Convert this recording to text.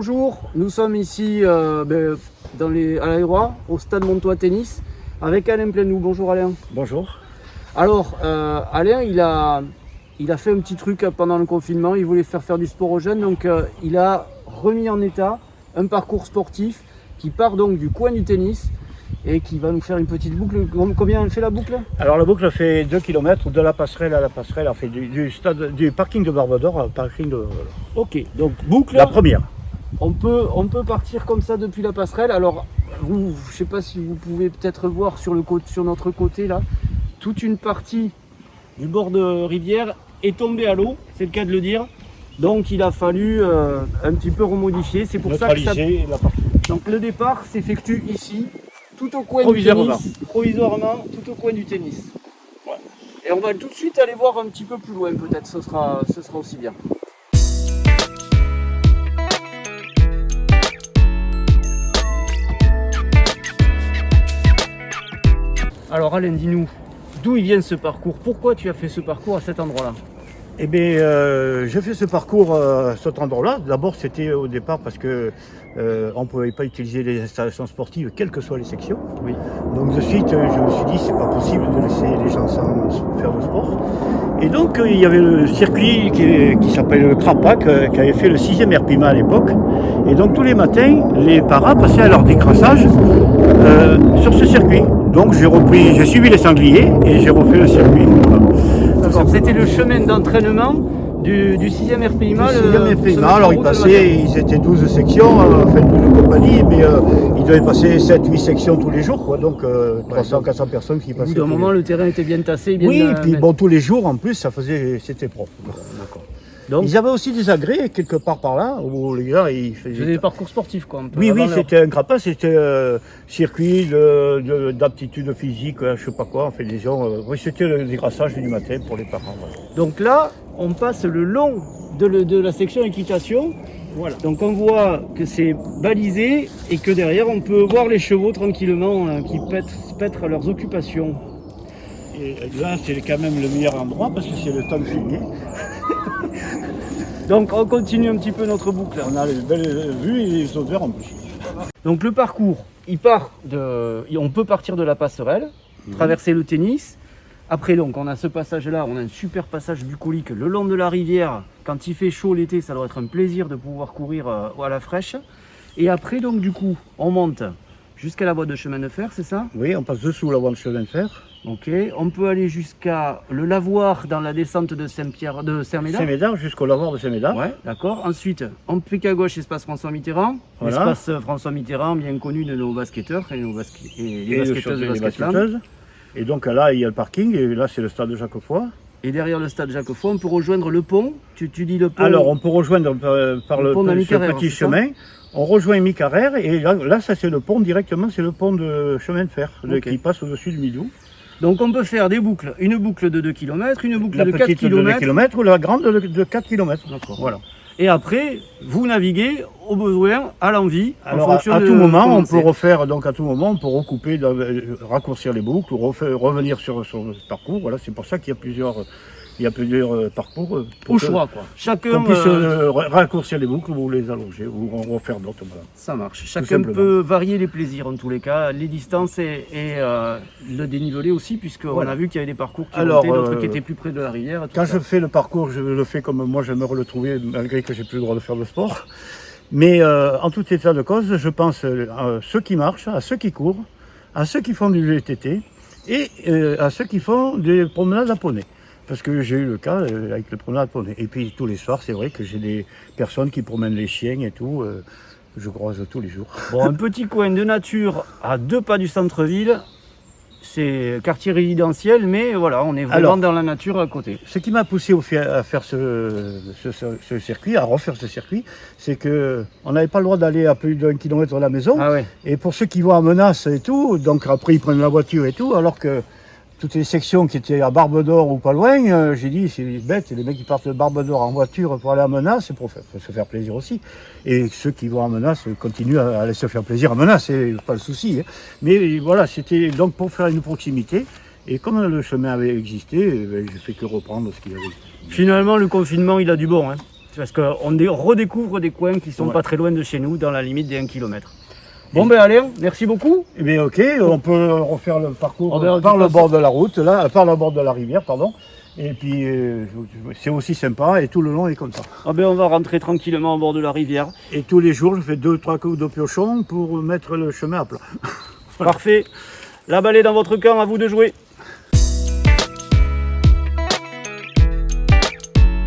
Bonjour, nous sommes ici à l'Aérois, au stade Montois Tennis, avec Alain Plenou. Bonjour Alain. Bonjour. Alors, Alain, il a fait un petit truc pendant le confinement, il voulait faire du sport aux jeunes, donc il a remis en état un parcours sportif qui part donc du coin du tennis et qui va nous faire une petite boucle. Combien elle fait la boucle? Alors la boucle fait 2 km de la passerelle à la passerelle, elle fait du parking de Barbedor au parking de Barbedor. Ok, donc boucle. La première. On peut partir comme ça depuis la passerelle. Alors, je ne sais pas si vous pouvez peut-être voir sur notre côté là, toute une partie du bord de rivière est tombée à l'eau, c'est le cas de le dire. Donc il a fallu un petit peu remodifier. C'est pour ça que ça... la partie. Donc le départ s'effectue ici, tout au coin du tennis. Provisoirement, tout au coin du tennis. Ouais. Et on va tout de suite aller voir un petit peu plus loin, peut-être ce sera aussi bien. Alors Alain, dis-nous, d'où il vient ce parcours? Pourquoi tu as fait ce parcours à cet endroit-là? Eh bien, j'ai fait ce parcours à cet endroit-là. D'abord, c'était au départ parce que on ne pouvait pas utiliser les installations sportives, quelles que soient les sections. Oui. Donc de suite, je me suis dit, c'est pas possible de laisser les gens sans faire de sport. Et donc, il y avait le circuit qui s'appelle le Crapac, qui avait fait le 6e RPIMA à l'époque. Et donc, tous les matins, les paras passaient à leur décrassage sur ce circuit. Donc, j'ai suivi les sangliers et j'ai refait le circuit. D'accord, c'était le chemin d'entraînement du 6e RPIMA. Le 6e RPIMA, alors ils étaient 12 sections, enfin 12 compagnies, mais ils devaient passer 7-8 sections tous les jours, quoi, donc 300-400 personnes qui passaient. Au bout d'un moment, le terrain était bien tassé. Oui, et puis bon, tous les jours en plus, c'était propre. D'accord. Donc, ils avaient aussi des agrès quelque part par là, où les gars ils faisaient des parcours sportifs quoi. Oui, c'était un grappin, c'était circuit d'aptitude physique, je sais pas quoi, en fait des gens. Oui, c'était le dégrassage du matin pour les parents. Voilà. Donc là, on passe le long de la section équitation. Voilà. Donc on voit que c'est balisé et que derrière on peut voir les chevaux tranquillement qui pètrent leurs occupations. Et là, c'est quand même le meilleur endroit parce que c'est le temps de fumier. Donc on continue un petit peu notre boucle. On a les belles vues et les odeurs en plus. Donc le parcours, on peut partir de la passerelle, traverser le tennis. Après donc on a ce passage-là, on a un super passage bucolique le long de la rivière. Quand il fait chaud l'été, ça doit être un plaisir de pouvoir courir à la fraîche. Et après donc du coup, on monte jusqu'à la voie de chemin de fer, c'est ça? Oui, on passe dessous la voie de chemin de fer. Ok, on peut aller jusqu'à le lavoir dans la descente de Saint-Médard. Saint-Médard, jusqu'au lavoir de Saint-Médard. Ouais, d'accord. Ensuite, on pique à gauche, espace François Mitterrand. Voilà. L'espace François Mitterrand, bien connu de nos basketteurs et les basketteuses de Basketland. Et donc là, il y a le parking, et là, c'est le stade de Jacques-Foy. Et derrière le stade Jacques-Foy, on peut rejoindre le pont. Tu dis le pont. Alors, on peut rejoindre par le petit chemin. On rejoint Micarère, et là, ça c'est le pont directement, c'est le pont de chemin de fer qui passe au-dessus du Midou. Donc on peut faire des boucles, une boucle de 2 km, une boucle de 4 km. De 2 km ou la grande de 4 km. D'accord. Voilà. Et après, vous naviguez au besoin, à l'envie. Alors à tout moment, on peut refaire, donc à tout moment, on peut recouper, raccourcir les boucles, ou revenir sur le parcours. Voilà, c'est pour ça qu'il y a plusieurs parcours. Au choix, quoi. Chacun puisse raccourcir les boucles ou les allonger ou en refaire d'autres. Voilà. Ça marche. Chacun peut varier les plaisirs en tous les cas, les distances et le dénivelé aussi, puisqu'on a vu qu'il y avait des parcours qui montaient, d'autres qui étaient plus près de la rivière. Quand je fais le parcours, je le fais comme moi j'aimerais le trouver, malgré que j'ai plus le droit de faire de sport. Mais en tout état de cause, je pense à ceux qui marchent, à ceux qui courent, à ceux qui font du VTT et à ceux qui font des promenades à poney. Parce que j'ai eu le cas avec le promenade à poney. Et puis tous les soirs, c'est vrai que j'ai des personnes qui promènent les chiens et tout. Je croise tous les jours. Bon, un petit coin de nature à 2 pas du centre-ville. C'est quartier résidentiel, mais voilà, on est vraiment dans la nature à côté. Ce qui m'a poussé à faire ce circuit, à refaire ce circuit, c'est qu'on n'avait pas le droit d'aller à plus d'1 kilomètre de la maison. Ah ouais. Et pour ceux qui vont à Menace et tout, donc après ils prennent la voiture et tout, alors que toutes les sections qui étaient à Barbedor ou pas loin, j'ai dit c'est bête, les mecs qui partent de Barbedor en voiture pour aller à Menace, c'est pour se faire plaisir aussi. Et ceux qui vont à Menace continuent à aller se faire plaisir à Menace, c'est pas le souci. Hein. Mais voilà, c'était donc pour faire une proximité. Et comme le chemin avait existé, j'ai fait que reprendre ce qu'il y avait. Finalement, le confinement, il a du bon. Hein. Parce qu'on redécouvre des coins qui sont Ouais. pas très loin de chez nous, dans la limite des 1 km. Bon ben Alain, merci beaucoup. Eh bien ok, on peut refaire le parcours Oh, ben, par de le toute bord de la route, là, par le bord de la rivière, pardon. Et puis c'est aussi sympa et tout le long est comme ça. Ah ben on va rentrer tranquillement au bord de la rivière. Et tous les jours je fais 2-3 coups de piochon pour mettre le chemin à plat. Parfait. La balle est dans votre camp, à vous de jouer.